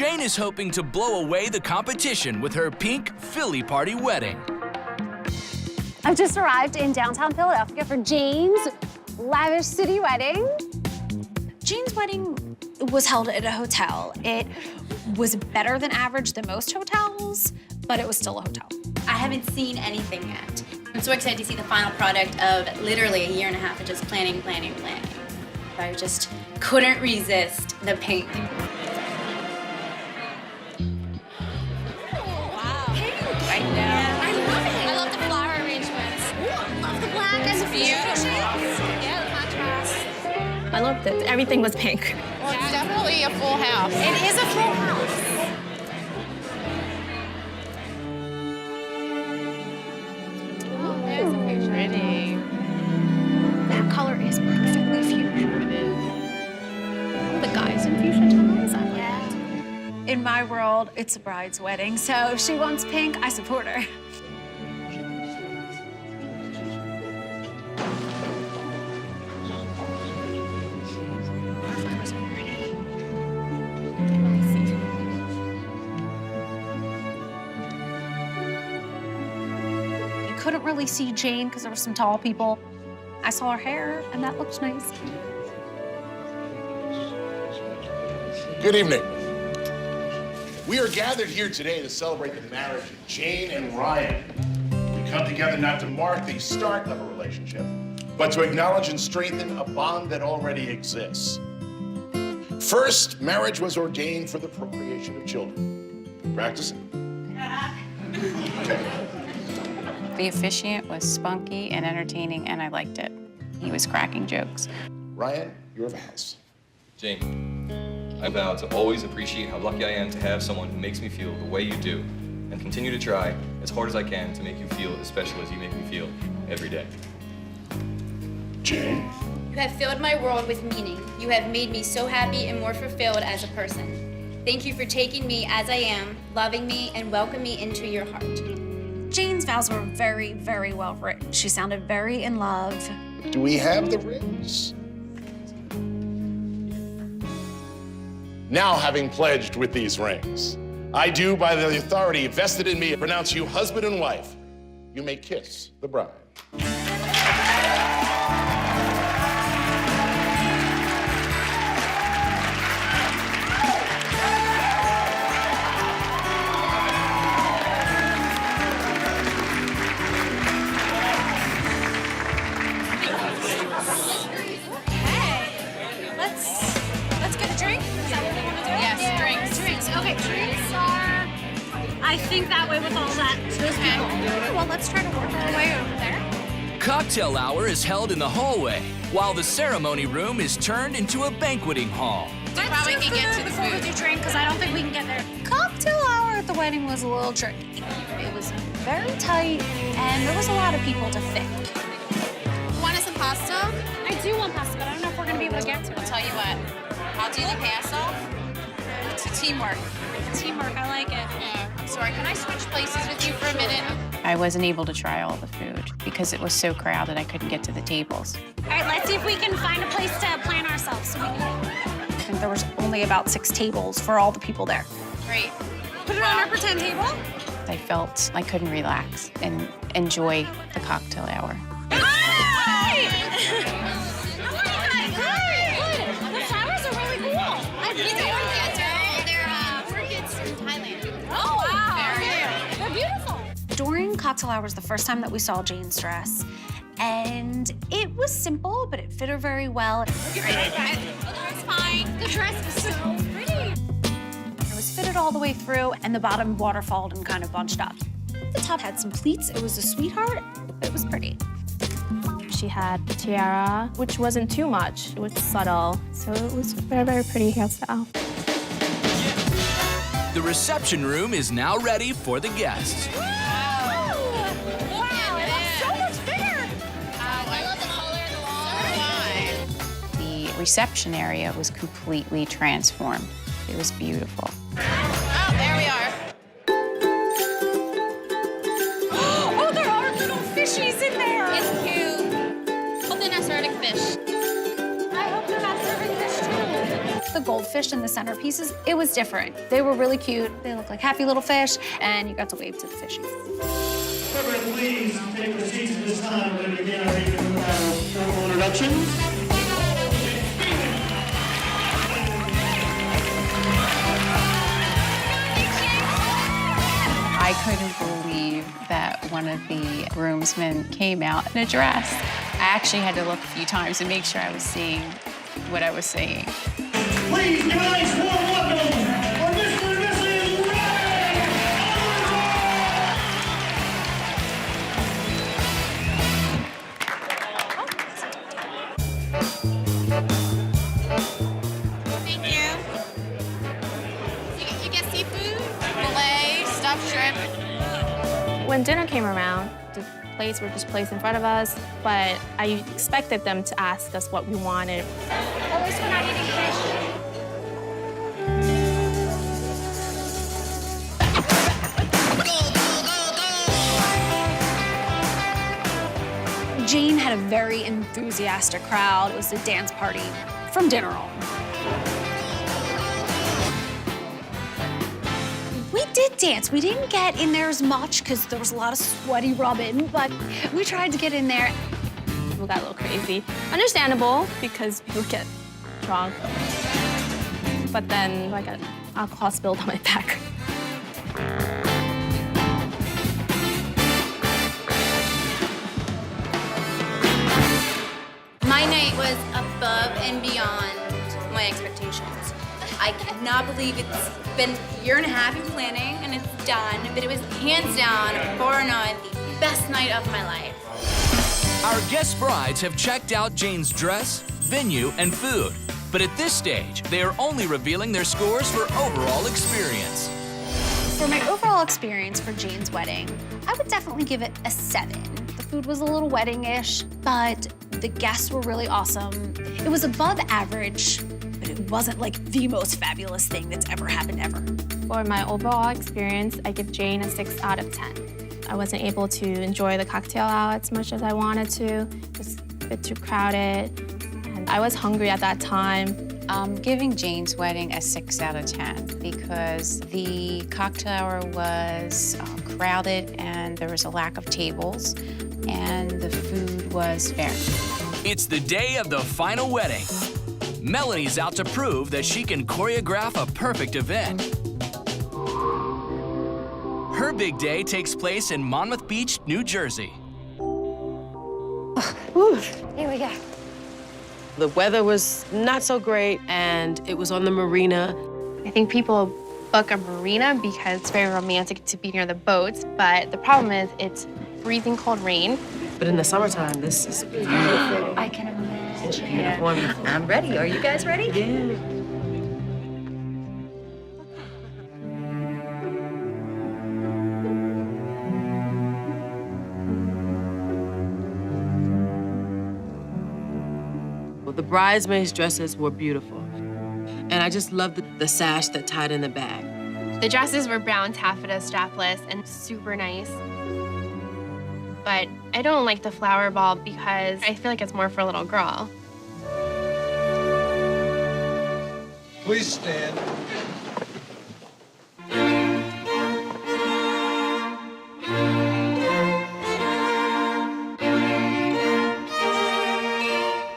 Jane is hoping to blow away the competition with her pink Philly party wedding. I've just arrived in downtown Philadelphia for Jane's lavish city wedding. Jane's wedding was held at a hotel. It was better than average than most hotels, but it was still a hotel. I haven't seen anything yet. I'm so excited to see the final product of literally a year and a half of just planning. I just couldn't resist the pink. I know. I love it. I love the flower arrangements. Ooh, I love the black and the beautiful. Yeah, the contrast. I loved it. Everything was pink. Well, it's definitely a full house. It is a full house. Oh, it's pretty. That color is perfectly fuchsia. The guys in fuchsia tones, I love it. In my world, it's a bride's wedding, so if she wants pink, I support her. You couldn't really see Jane because there were some tall people. I saw her hair, and that looked nice. Good evening. We are gathered here today to celebrate the marriage of Jane and Ryan. We come together not to mark the start of a relationship, but to acknowledge and strengthen a bond that already exists. First, marriage was ordained for the procreation of children. Practicing? The officiant was spunky and entertaining, and I liked it. He was cracking jokes. Ryan, your vows. Jane, I vow to always appreciate how lucky I am to have someone who makes me feel the way you do, and continue to try as hard as I can to make you feel as special as you make me feel every day. Jane? You have filled my world with meaning. You have made me so happy and more fulfilled as a person. Thank you for taking me as I am, loving me, and welcoming me into your heart. Jane's vows were very, very well written. She sounded very in love. Do we have the rings? Now, having pledged with these rings, I do, by the authority vested in me, pronounce you husband and wife. You may kiss the bride. Let's get a drink. Is that what we want to do? Yes, drinks. Drinks. Okay, drinks are, I think, that way with all those people. Well, let's try to work our way over there. Cocktail hour is held in the hallway, while the ceremony room is turned into a banqueting hall. Probably can get to the before we food. do drink, because I don't think we can get there. Cocktail hour at the wedding was a little tricky. It was very tight, and there was a lot of people to fit. Want some pasta? I do want pasta, but I don't know if we're going to be able to get to it. I'll tell you what. I'll do the pasta. It's a teamwork. Teamwork, I like it. Yeah. I'm sorry. Can I switch places with you for a minute? I wasn't able to try all the food because it was so crowded I couldn't get to the tables. All right, let's see if we can find a place to plan ourselves. So we can... I think there was only about 6 tables for all the people there. Great. Put it on our pretend table. I felt I couldn't relax and enjoy the cocktail hour. Hi! Hi! The flowers are really cool. These are orchids. They're orchids from Thailand. Oh, wow. Very They're beautiful. During cocktail hour was the first time that we saw Jane's dress. And it was simple, but it fit her very well. It's fine. The dress was so pretty. It was fitted all the way through, and the bottom waterfalled and kind of bunched up. The top had some pleats. It was a sweetheart. It was pretty. She had a tiara, which wasn't too much. It was subtle, so it was very, very pretty hairstyle. The reception room is now ready for the guests. The reception area was completely transformed. It was beautiful. Oh, there we are. Oh, there are little fishies in there. It's cute. Hope they're not serving fish. I hope they're not serving fish too. The goldfish fish in the centerpieces, it was different. They were really cute. They looked like happy little fish, and you got to wave to the fishies. Everyone, please take your seats at this time. We're going to begin our formal introductions. I couldn't believe that one of the groomsmen came out in a dress. I actually had to look a few times to make sure I was seeing what I was seeing. Please give a nice warm welcome for Mr. and Mrs. Thank you. You get seafood, filet, stuffed shrimp. When dinner came around, the plates were just placed in front of us, but I expected them to ask us what we wanted. At least we're not eating fish. Jane had a very enthusiastic crowd. It was a dance party from dinner on. We did dance. We didn't get in there as much because there was a lot of sweaty rubbing, but we tried to get in there. People got a little crazy. Understandable, because people get drunk. But then, like, an alcohol spilled on my back. My night was above and beyond my expectations. I cannot believe it's been a year and a half in planning and it's done, but it was hands down, bar none, the best night of my life. Our guest brides have checked out Jane's dress, venue, and food. But at this stage, they are only revealing their scores for overall experience. For my overall experience for Jane's wedding, I would definitely give it a 7. The food was a little wedding-ish, but the guests were really awesome. It was above average, but it wasn't like the most fabulous thing that's ever happened ever. For my overall experience, I give Jane a 6 out of 10. I wasn't able to enjoy the cocktail hour as much as I wanted to. It was a bit too crowded, and I was hungry at that time. I'm giving Jane's wedding a 6 out of 10 because the cocktail hour was crowded and there was a lack of tables and the food was fair. It's the day of the final wedding. Melanie's out to prove that she can choreograph a perfect event. Her big day takes place in Monmouth Beach, New Jersey. Here we go. The weather was not so great, and it was on the marina. I think people book a marina because it's very romantic to be near the boats, but the problem is it's freezing cold rain. But in the summertime, this is beautiful. I can imagine. It's wonderful. I'm ready. Are you guys ready? Yeah. The bridesmaids' dresses were beautiful. And I just loved the sash that tied in the back. The dresses were brown taffeta strapless and super nice. But I don't like the flower ball because I feel like it's more for a little girl. Please stand.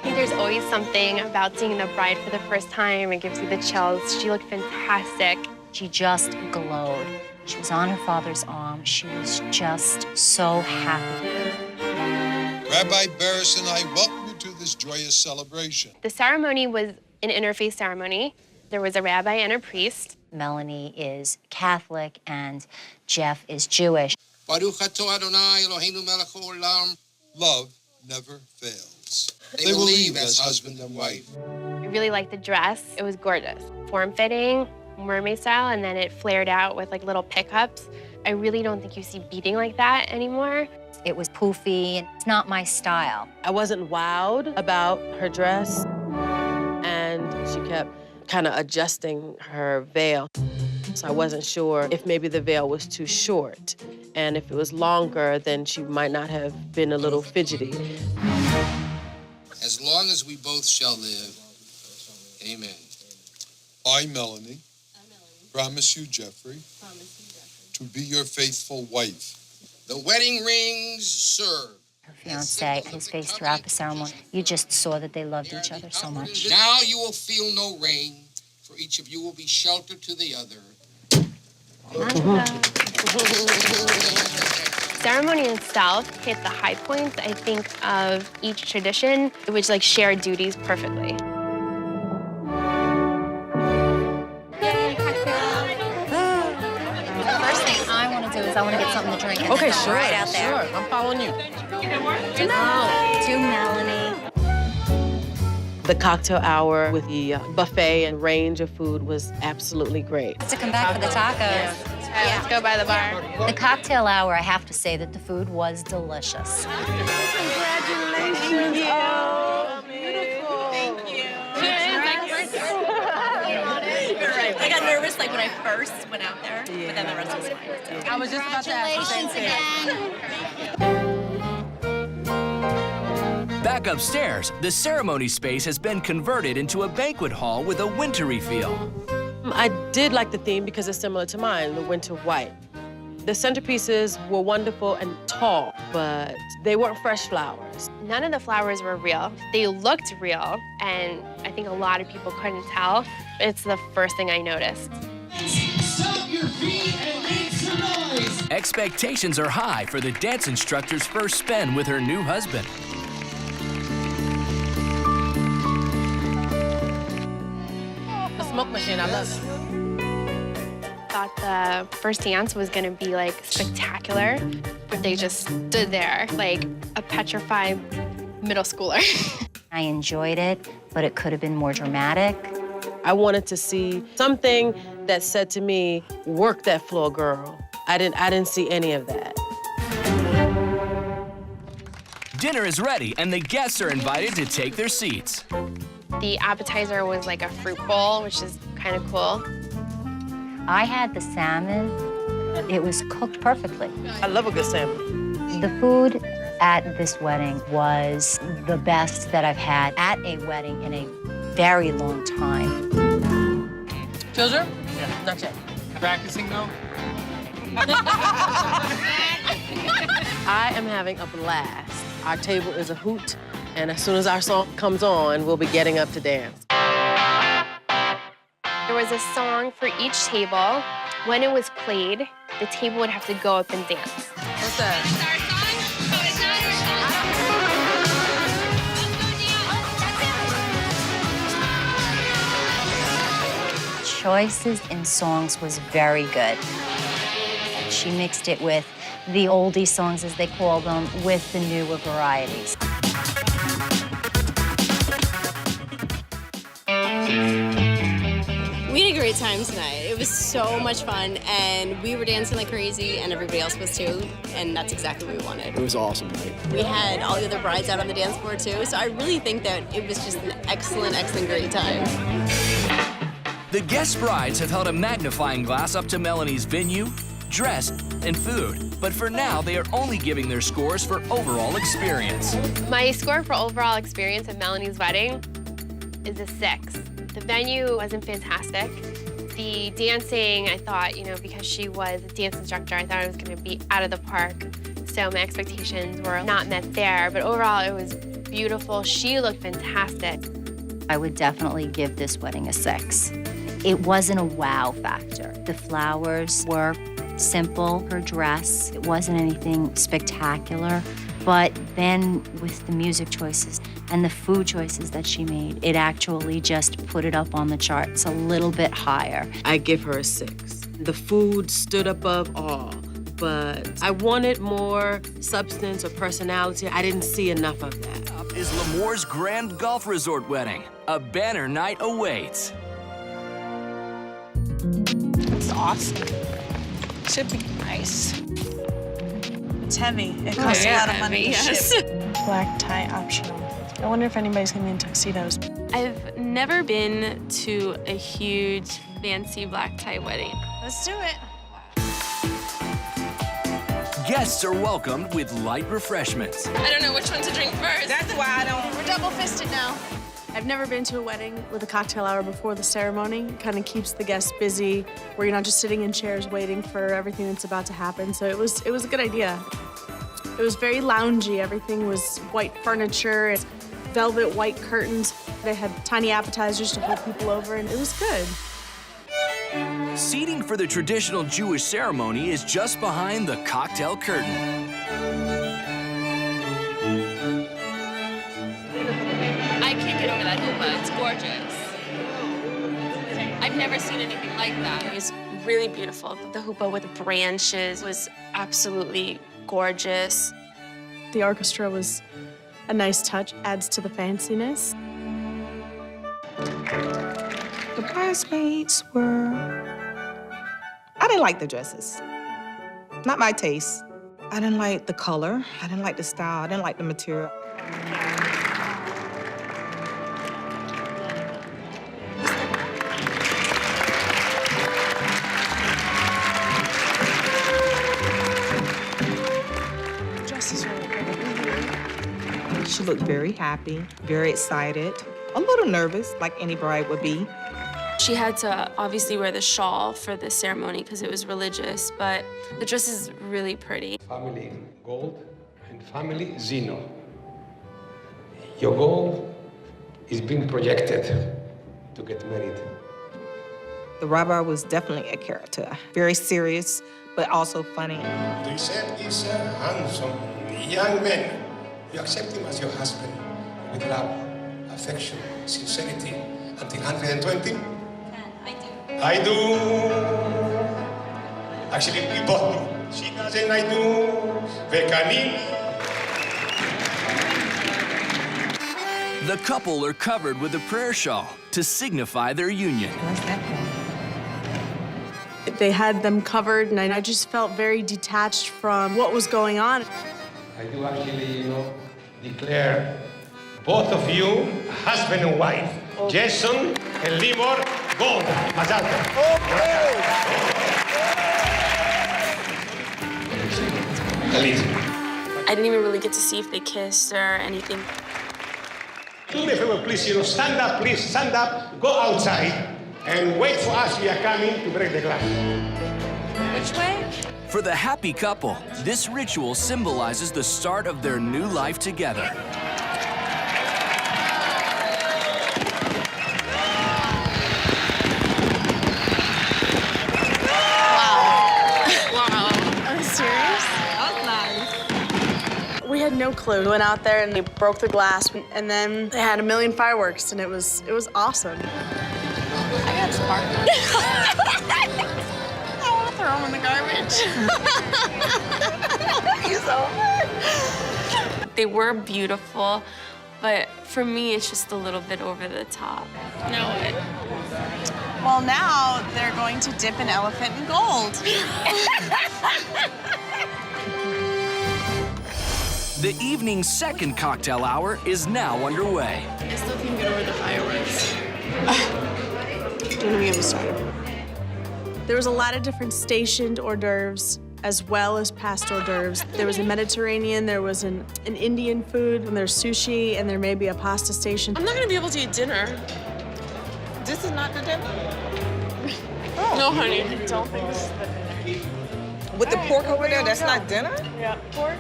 There's always something about seeing the bride for the first time. It gives you the chills. She looked fantastic. She just glowed. She was on her father's arm. She was just so happy. Rabbi Barris and I welcome you to this joyous celebration. The ceremony was an interfaith ceremony. There was a rabbi and a priest. Melanie is Catholic and Jeff is Jewish. Baruch atah Adonai Eloheinu melech haolam. Love never fails. They will leave as husband and wife. I really liked the dress. It was gorgeous. Form-fitting, mermaid style, and then it flared out with like little pickups. I really don't think you see beading like that anymore. It was poofy, and it's not my style. I wasn't wowed about her dress, and she kept kind of adjusting her veil. So I wasn't sure if maybe the veil was too short, and if it was longer, then she might not have been a little fidgety. As long as we both shall live, amen. I, Melanie, promise you, Jeffrey, to be your faithful wife. The wedding rings serve. Her fiance, his face throughout the ceremony, you just saw that they loved each other so much. Now you will feel no rain, for each of you will be sheltered to the other. Ceremony itself hit the high points, I think, of each tradition, which like shared duties perfectly. First thing I want to do is I want to get something to drink. And Okay, then sure, right out there. sure. I'm following you. To Melanie. The cocktail hour with the buffet and range of food was absolutely great. To come back for the tacos. Yeah. Let's go by the bar. The cocktail hour, I have to say that the food was delicious. Congratulations. Oh, beautiful. Thank you. I got nervous like when I first went out there, but then the rest was fine. So. I was just about to ask the same thing. Back upstairs, the ceremony space has been converted into a banquet hall with a wintry feel. I did like the theme because it's similar to mine, the winter white. The centerpieces were wonderful and tall, but they weren't fresh flowers. None of the flowers were real. They looked real, and I think a lot of people couldn't tell. It's the first thing I noticed. Stop your feet and make some noise. Expectations are high for the dance instructor's first spin with her new husband. The smoke machine, I love it. Thought the first dance was gonna be like spectacular, but they just stood there like a petrified middle schooler. I enjoyed it, but it could have been more dramatic. I wanted to see something that said to me, work that floor, girl. I didn't see any of that. Dinner is ready, and the guests are invited to take their seats. The appetizer was like a fruit bowl, which is kind of cool. I had the salmon. It was cooked perfectly. I love a good salmon. The food at this wedding was the best that I've had at a wedding in a very long time. Children? Yeah. Not yet. Practicing though? I am having a blast. Our table is a hoot, and as soon as our song comes on, we'll be getting up to dance. There was a song for each table. When it was played, the table would have to go up and dance. What's that? Choices in songs was very good. She mixed it with the oldie songs, as they call them, with the newer varieties. We had a great time tonight. It was so much fun, and we were dancing like crazy, and everybody else was too, and that's exactly what we wanted. It was awesome, right? We had all the other brides out on the dance floor too, so I really think that it was just an excellent, excellent, great time. The guest brides have held a magnifying glass up to Melanie's venue, dress, and food. But for now, they are only giving their scores for overall experience. My score for overall experience at Melanie's wedding is a 6. The venue wasn't fantastic. The dancing, I thought, because she was a dance instructor, I thought it was gonna be out of the park. So my expectations were not met there, but overall it was beautiful. She looked fantastic. I would definitely give this wedding a 6. It wasn't a wow factor. The flowers were simple, her dress, it wasn't anything spectacular. But then with the music choices and the food choices that she made, it actually just put it up on the charts a little bit higher. I give her a 6. The food stood above all, but I wanted more substance or personality. I didn't see enough of that. Is Limor's Grand Golf Resort wedding. A banner night awaits. It's awesome. Should be nice. It's heavy. It costs a lot of money to ship. Black tie optional. I wonder if anybody's gonna be in tuxedos. I've never been to a huge, fancy black tie wedding. Let's do it. Guests are welcomed with light refreshments. I don't know which one to drink first. That's why I don't. We're double-fisted now. I've never been to a wedding with a cocktail hour before the ceremony. It kind of keeps the guests busy, where you're not just sitting in chairs waiting for everything that's about to happen. So it was a good idea. It was very loungy. Everything was white furniture, velvet white curtains. They had tiny appetizers to hold people over, and it was good. Seating for the traditional Jewish ceremony is just behind the cocktail curtain. I can't get over that hoopah. It's gorgeous. I've never seen anything like that. It was really beautiful. The hoopah with branches was absolutely gorgeous. The orchestra was a nice touch, adds to the fanciness. The bridesmaids were... I didn't like the dresses. Not my taste. I didn't like the color. I didn't like the style. I didn't like the material. Dresses were She looked very happy, very excited, a little nervous, like any bride would be. She had to obviously wear the shawl for the ceremony because it was religious, but the dress is really pretty. Family gold and family Zeno. Your goal is being projected to get married. The rabbi was definitely a character, very serious, but also funny. Reset is a handsome young man. You accept him as your husband with love, affection, sincerity until 120? I do. Actually, we both do. She doesn't, I do. Vekanina. The couple are covered with a prayer shawl to signify their union. They had them covered, and I just felt very detached from what was going on. I do actually, declare both of you husband and wife. Jason and Limor, gold. Mazal tov. I didn't even really get to see if they kissed or anything. Do me a favor, please, stand up, please, stand up, go outside, and wait for us. We are coming to break the glass. Which way? For the happy couple, this ritual symbolizes the start of their new life together. We had no clue. We went out there and they broke the glass, and then they had a million fireworks, and it was awesome. I got sparkles. I want to throw them in the garbage. He's over. They were beautiful, but for me, it's just a little bit over the top. No, Well, now they're going to dip an elephant in gold. The evening's second cocktail hour is now underway. I still can't get over the fireworks. Don't even get me started. There was a lot of different stationed hors d'oeuvres as well as past hors d'oeuvres. There was a Mediterranean, there was an Indian food, and there's sushi, and there may be a pasta station. I'm not gonna be able to eat dinner. This is not the dinner? No, honey. I don't think this is the dinner. With the pork over there, that's not dinner? Yeah, pork.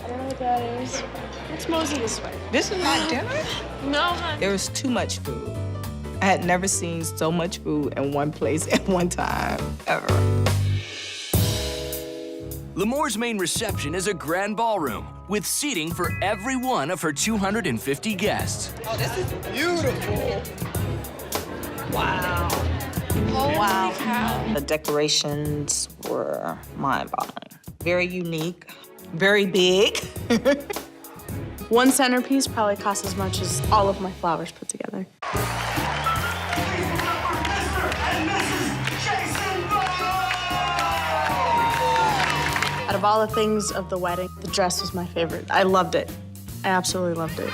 I don't know what that is. Let's mosey this way. This is not dinner? No, honey. There was too much food. I had never seen so much food in one place at one time, ever. Limor's main reception is a grand ballroom with seating for every one of her 250 guests. Oh, this is beautiful. Wow. Oh, wow. Cow. The decorations were mind-boggling. Very unique, very big. One centerpiece probably costs as much as all of my flowers put together. Out of all the things of the wedding, the dress was my favorite. I loved it. I absolutely loved it.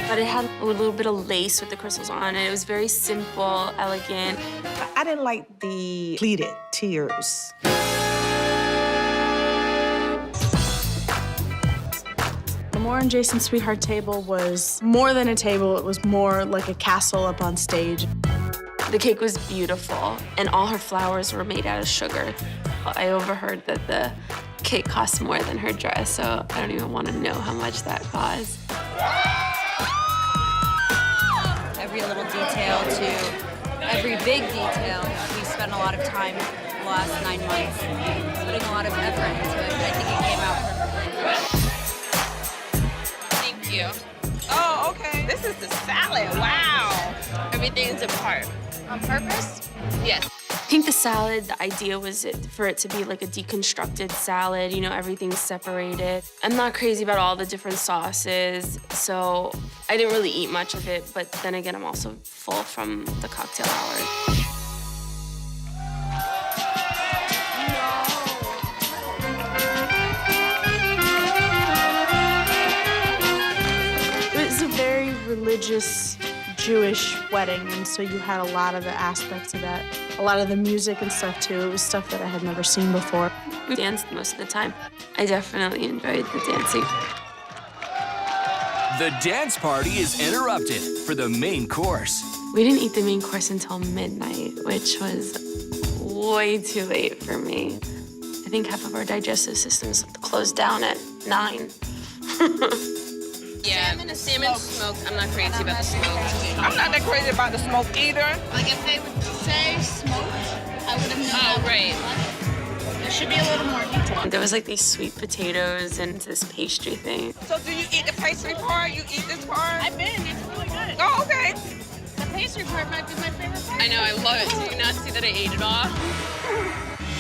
but it had a little bit of lace with the crystals on it. It was very simple, elegant. I didn't like the pleated tiers. Limor and Jason's Sweetheart table was more than a table. It was more like a castle up on stage. The cake was beautiful, and all her flowers were made out of sugar. I overheard that the cake cost more than her dress, so I don't even want to know how much that cost. Every little detail to every big detail. We spent a lot of time the last 9 months putting a lot of effort into it, but I think it came out perfectly. Thank you. Oh, okay. This is the salad. Wow. Everything's apart. On purpose? Yes. I think the salad, the idea was for it to be like a deconstructed salad, you know, everything's separated. I'm not crazy about all the different sauces, so I didn't really eat much of it, but then again, I'm also full from the cocktail hour. It was a very religious Jewish wedding, and so you had a lot of the aspects of that. A lot of the music and stuff, too. It was stuff that I had never seen before. We danced most of the time. I definitely enjoyed the dancing. The dance party is interrupted for the main course. We didn't eat the main course until midnight, which was way too late for me. I think half of our digestive systems closed down at 9. Yeah, salmon smoked. I'm not crazy about the smoked. I'm not that crazy about the smoked either. Like if they would say smoked, I would have known. Oh, right. There should be a little more detail. There was like these sweet potatoes and this pastry thing. So do you eat the pastry part? You eat this part? I've been. It's really good. Oh, okay. The pastry part might be my favorite part. I know, I love it. Did you not see that I ate it all?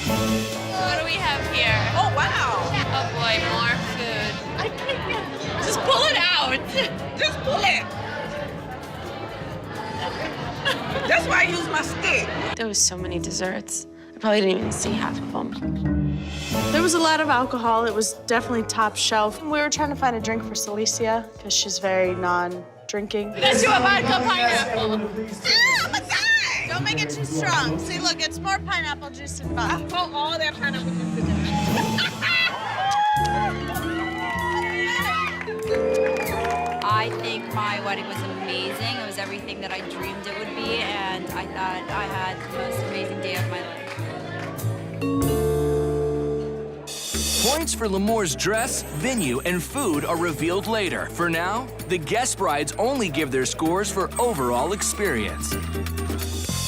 What do we have here? Oh, wow. Oh boy, more food. I can't. Just pull it out. Just pull it. That's why I use my stick. There was so many desserts. I probably didn't even see half of them. There was a lot of alcohol. It was definitely top shelf. We were trying to find a drink for Celicia because she's very non-drinking. Let's do a vodka pineapple. Ah, my God. Don't make it too strong. See, look, it's more pineapple juice and vodka. Oh, all that pineapple juice in there. I think my wedding was amazing. It was everything that I dreamed it would be, and I thought I had the most amazing day of my life. Points for Limor's dress, venue, and food are revealed later. For now, the guest brides only give their scores for overall experience.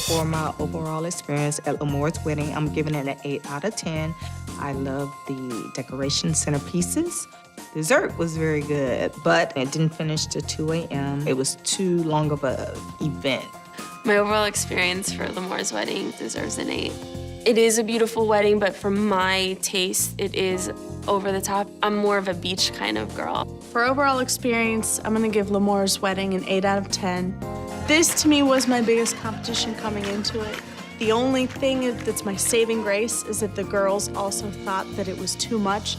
For my overall experience at Limor's wedding, I'm giving it an 8 out of 10. I love the decoration centerpieces. Dessert was very good, but it didn't finish till 2 a.m. It was too long of an event. My overall experience for Limor's wedding deserves an 8. It is a beautiful wedding, but for my taste, it is over the top. I'm more of a beach kind of girl. For overall experience, I'm gonna give Limor's wedding an 8 out of 10. This, to me, was my biggest competition coming into it. The only thing that's my saving grace is that the girls also thought that it was too much.